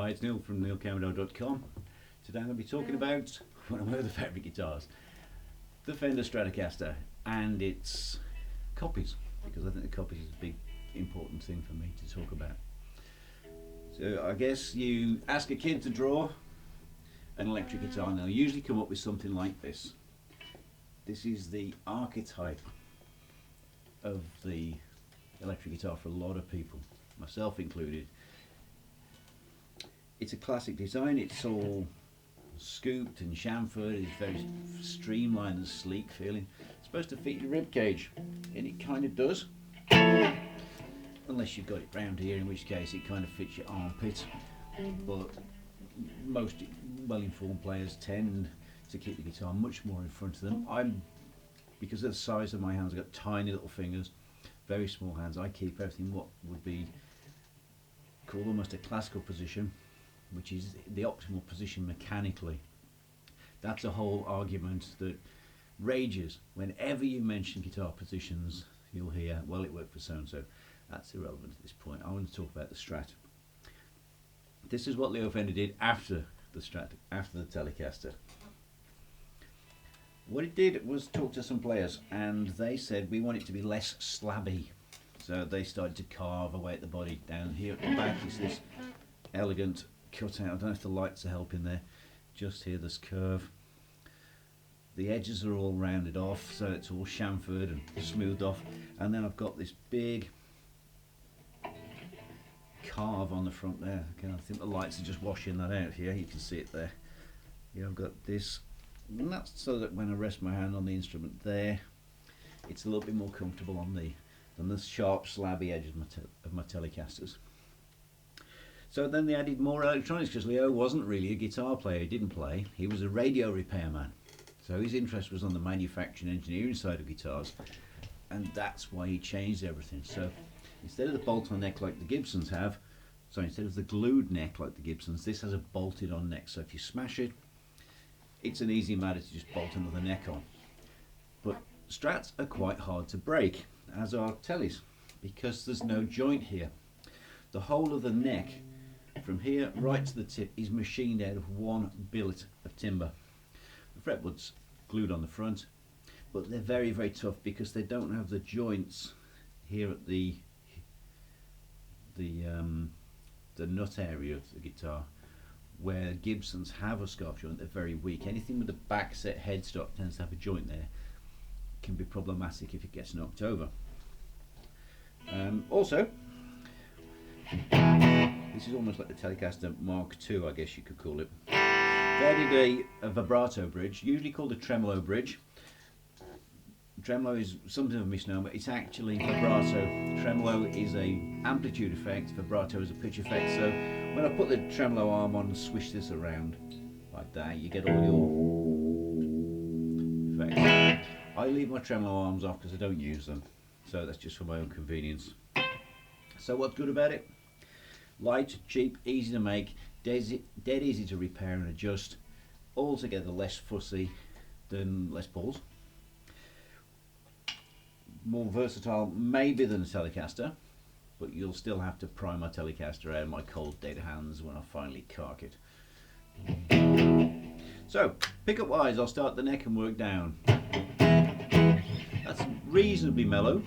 Hi, it's Neil from neilcamerado.com. Today I'm going to be talking about one of my other favourite guitars, the Fender Stratocaster, and its copies, because I think the copies is a big important thing for me to talk about. So I guess you ask a kid to draw an electric guitar and they'll usually come up with something like this. This is the archetype of the electric guitar for a lot of people, myself included. It's a classic design. It's all scooped and chamfered. It's very streamlined and sleek feeling. It's supposed to fit your rib cage, and it kind of does, unless you've got it round here, in which case it kind of fits your armpit. But most well-informed players tend to keep the guitar much more in front of them. Because of the size of my hands, I've got tiny little fingers, very small hands. I keep everything what would be called almost a classical position, which is the optimal position mechanically. That's a whole argument that rages. Whenever you mention guitar positions, you'll hear, well, it worked for so and so. That's irrelevant at this point. I want to talk about the Strat. This is what Leo Fender did after the Strat, after the Telecaster. What it did was talk to some players, and they said, we want it to be less slabby. So they started to carve away at the body. Down here at the back is this elegant cut out. I don't know if the lights are helping there. Just here, this curve. The edges are all rounded off, so it's all chamfered and smoothed off. And then I've got this big carve on the front there. Okay, I think the lights are just washing that out here. You can see it there. Yeah, I've got this, and that's so that when I rest my hand on the instrument there, it's a little bit more comfortable on than the sharp, slabby edges of my Telecasters. So then they added more electronics, because Leo wasn't really a guitar player. He didn't play. He was a radio repairman. So his interest was on the manufacturing engineering side of guitars, and that's why he changed everything. So instead of the bolt-on neck like the Gibsons have, instead of the glued neck like the Gibsons, this has a bolted-on neck. So if you smash it, it's an easy matter to just bolt another neck on. But Strats are quite hard to break, as are Tellies, because there's no joint here. The whole of the neck, from here right to the tip, is machined out of one billet of timber. The fretboard's glued on the front, but they're very, very tough because they don't have the joints here at the nut area of the guitar, where Gibsons have a scarf joint. They're very weak. Anything with a back set headstock tends to have a joint there. Can be problematic if it gets knocked over. Also, this is almost like the Telecaster Mark II, I guess you could call it. They added a vibrato bridge, usually called a tremolo bridge. Tremolo is something of a misnomer. It's actually vibrato. Tremolo is a amplitude effect, vibrato is a pitch effect. So when I put the tremolo arm on and swish this around like that, you get all your effects. I leave my tremolo arms off because I don't use them. So that's just for my own convenience. So what's good about it? Light, cheap, easy to make, dead easy to repair and adjust, altogether less fussy than Les Pauls. More versatile maybe than a Telecaster, but you'll still have to pry my Telecaster out of my cold dead hands when I finally cark it. So, pickup wise, I'll start the neck and work down. That's reasonably mellow.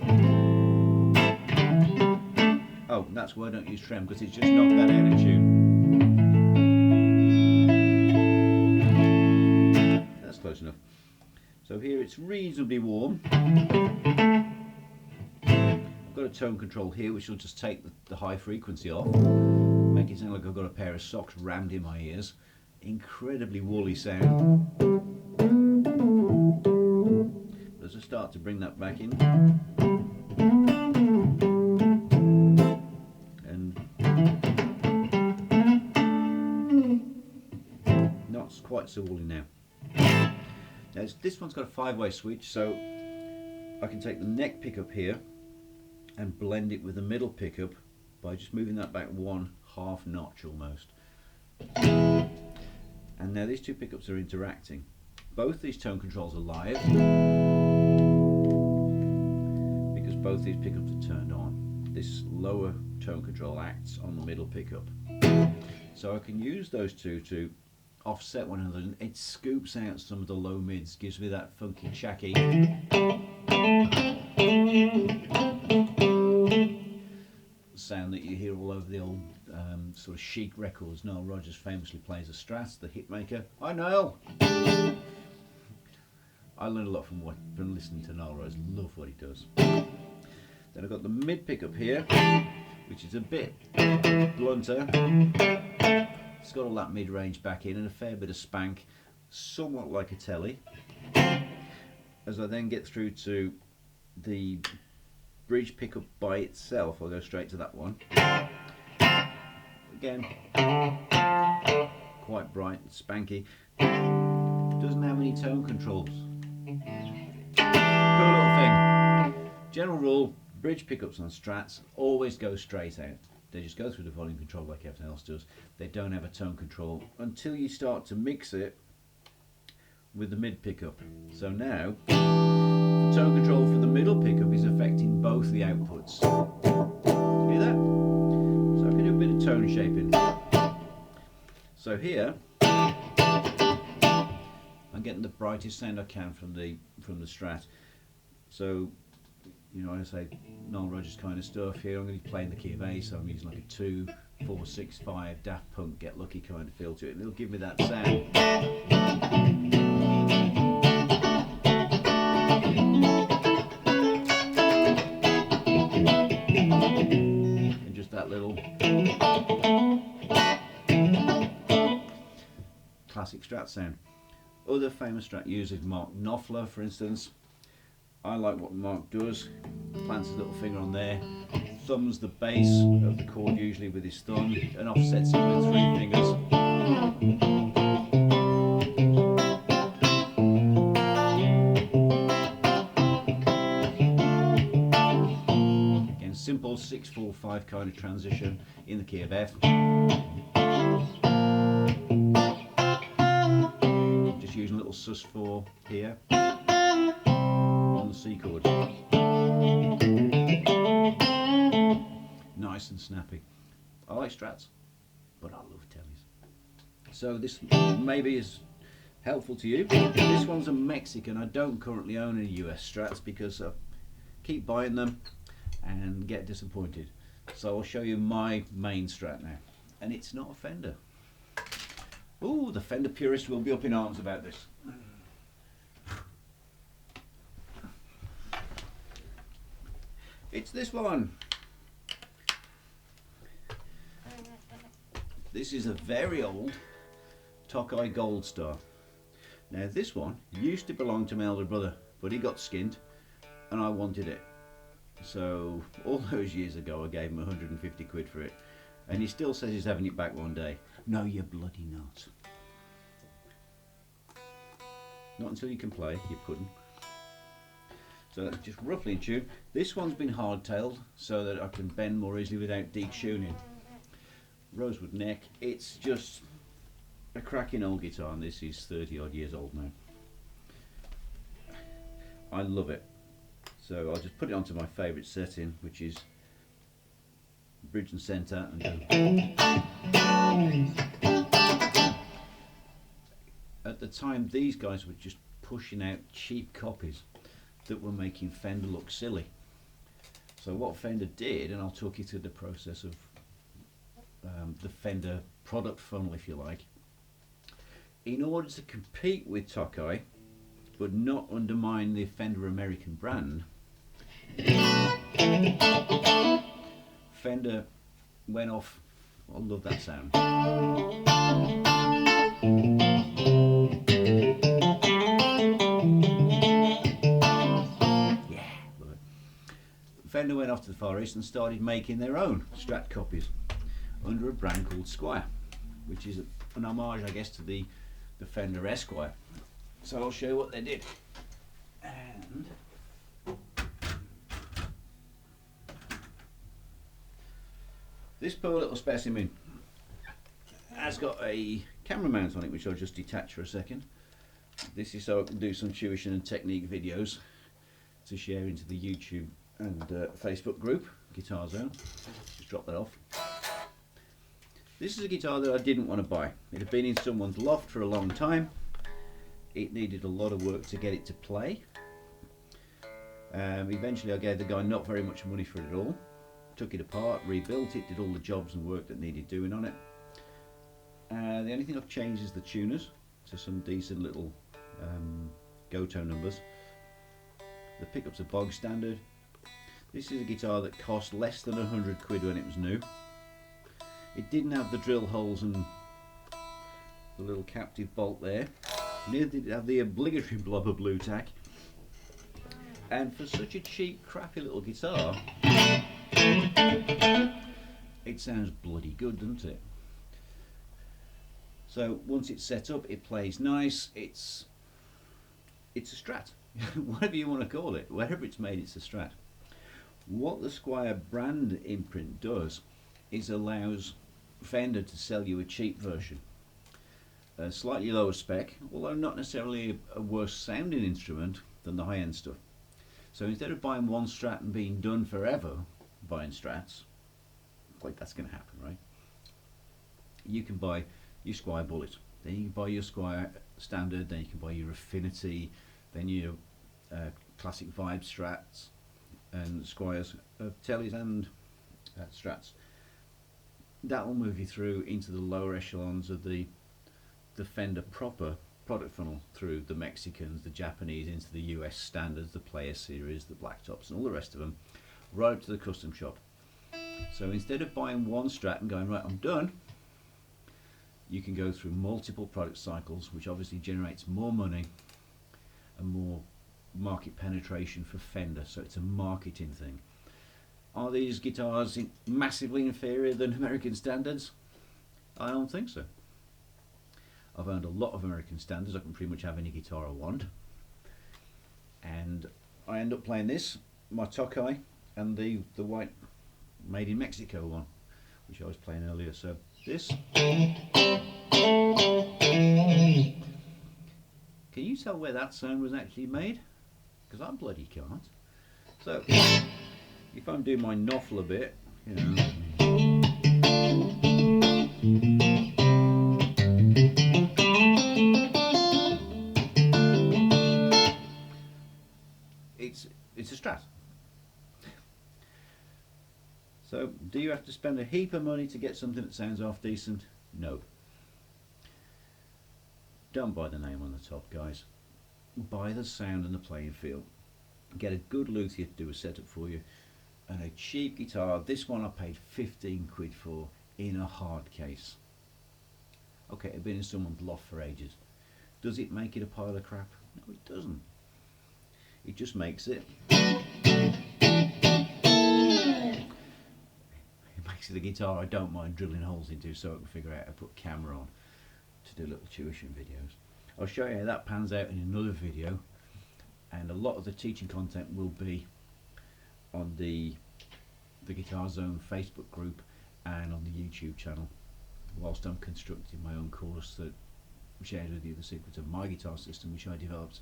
Oh, that's why I don't use trem, because it's just knocked that out of tune. That's close enough. So here it's reasonably warm. I've got a tone control here which will just take the high frequency off, make it sound like I've got a pair of socks rammed in my ears. Incredibly woolly sound. But as I start to bring that back in, and not quite so woolly now. Now this one's got a 5-way switch, so I can take the neck pickup here and blend it with the middle pickup by just moving that back 1/2 notch almost. And now these two pickups are interacting. Both these tone controls are live because both these pickups are turned on. This lower tone control acts on the middle pickup. So I can use those two to offset one another, and it scoops out some of the low mids, gives me that funky chacky sound that you hear all over the old sort of chic records. Nile Rodgers famously plays a Strat, the hit maker. Hi Nile! I learned a lot from listening to Nile Rodgers. Love what he does. Then I've got the mid pickup here, which is a bit blunter. It's got all that mid-range back in and a fair bit of spank, somewhat like a telly. As I then get through to the bridge pickup by itself, I'll go straight to that one. Again, quite bright and spanky. Doesn't have any tone controls. Cool little thing. General rule, bridge pickups on Strats always go straight out. They just go through the volume control like everything else does. They don't have a tone control until you start to mix it with the mid pickup. So now, the tone control for the middle pickup is affecting both the outputs. Hear that? So I can do a bit of tone shaping. So here, I'm getting the brightest sound I can from the Strat. So, you know, I say Nile Rodgers kind of stuff here. I'm going to be playing the key of A, so I'm using like a 2, 4, 6, 5 Daft Punk Get Lucky kind of feel to it, and it'll give me that sound. And just that little classic Strat sound. Other famous Strat users, Mark Knopfler for instance. I like what Mark does. Plants his little finger on there, thumbs the bass of the chord usually with his thumb, and offsets it with 3 fingers. Again, simple 6/4/5 kind of transition in the key of F. Just using a little sus4 here on the C chord. Nice and snappy. I like Strats, but I love tellies. So this maybe is helpful to you. This one's a Mexican. I don't currently own any US Strats because I keep buying them and get disappointed. So I'll show you my main Strat now. And it's not a Fender. Ooh, the Fender purist will be up in arms about this. It's this one. This is a very old Tokai Gold Star. Now this one used to belong to my elder brother, but he got skinned and I wanted it. So all those years ago I gave him 150 quid for it, and he still says he's having it back one day. No, you're bloody not. Not until you can play, you pudding. So that's just roughly in tune. This one's been hardtailed so that I can bend more easily without detuning. Rosewood neck. It's just a cracking old guitar, and this is 30 odd years old now. I love it. So I'll just put it onto my favourite setting, which is bridge and centre, and go. At the time, these guys were just pushing out cheap copies that were making Fender look silly. So what Fender did, and I'll talk you through the process of the Fender product funnel, if you like, in order to compete with Tokai but not undermine the Fender American brand, Fender went off. I love that sound. Yeah, love it. Fender went off to the Far East and started making their own Strat copies under a brand called Squier, which is an homage, I guess, to the Fender Esquire. So I'll show you what they did. And this poor little specimen has got a camera mount on it, which I'll just detach for a second. This is so I can do some tuition and technique videos to share into the YouTube and Facebook group, Guitar Zone. Just drop that off. This is a guitar that I didn't want to buy. It had been in someone's loft for a long time. It needed a lot of work to get it to play. Eventually I gave the guy not very much money for it at all. Took it apart, rebuilt it, did all the jobs and work that needed doing on it. The only thing I've changed is the tuners to some decent little go tone numbers. The pickups are bog standard. This is a guitar that cost less than 100 quid when it was new. It didn't have the drill holes and the little captive bolt there. Neither did it have the obligatory blob of blue tack. And for such a cheap, crappy little guitar, it sounds bloody good, doesn't it? So once it's set up, it plays nice. It's a Strat, whatever you want to call it. Wherever it's made, it's a Strat. What the Squier brand imprint does is allows Fender to sell you a cheap version, a slightly lower spec, although not necessarily a worse sounding instrument than the high-end stuff. So instead of buying one Strat and being done forever buying Strats, like that's going to happen, right? You can buy your Squier Bullet, then you can buy your Squier Standard, then you can buy your Affinity, then your classic Vibe Strats and Squiers, Tellys and Strats. That will move you through into the lower echelons of the Fender proper product funnel, through the Mexicans, the Japanese, into the US standards, the Player Series, the Blacktops and all the rest of them, right up to the custom shop. So instead of buying one Strat and going, right, I'm done, you can go through multiple product cycles, which obviously generates more money and more market penetration for Fender. So it's a marketing thing. Are these guitars massively inferior than American standards? I don't think so. I've owned a lot of American standards. I can pretty much have any guitar I want. And I end up playing this, my Tokai, and the white made in Mexico one, which I was playing earlier. So this. Can you tell where that sound was actually made? Because I bloody can't. So if I'm doing my noffle a bit, you know. It's a Strat. So do you have to spend a heap of money to get something that sounds half decent? No. Don't buy the name on the top, guys. Buy the sound and the playing feel. Get a good luthier to do a setup for you, and a cheap guitar. This one I paid 15 quid for in a hard case. Okay, it's been in someone's loft for ages. Does it make it a pile of crap? No, it doesn't. It just makes it. It makes it a guitar I don't mind drilling holes into, so I can figure out how to put camera on to do little tuition videos. I'll show you how that pans out in another video, and a lot of the teaching content will be on the Guitar Zone Facebook group and on the YouTube channel, whilst I'm constructing my own course that shares with you the secrets of my guitar system, which I developed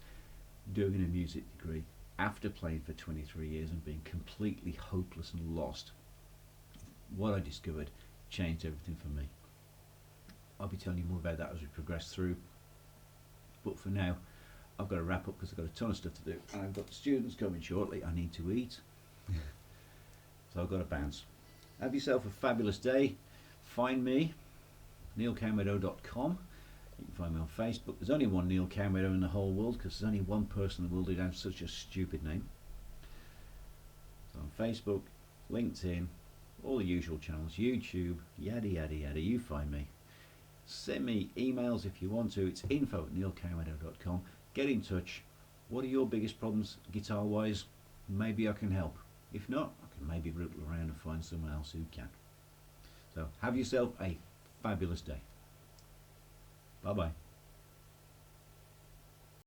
doing a music degree after playing for 23 years and being completely hopeless and lost. What I discovered changed everything for me. I'll be telling you more about that as we progress through, but for now I've got to wrap up because I've got a ton of stuff to do, and I've got the students coming shortly. I need to eat, so I've got to bounce. Have yourself a fabulous day. Find me, neilcowmeadow.com. You can find me on Facebook. There's only one Neil Cowmeadow in the whole world, because there's only one person in the world who has such a stupid name. So on Facebook, LinkedIn, all the usual channels, YouTube, yada yada yada, you find me. Send me emails if you want to. It's info@neilcowmeadow.com. Get in touch. What are your biggest problems guitar wise? Maybe I can help. If not, I can maybe ripple around and find someone else who can. So have yourself a fabulous day. Bye bye.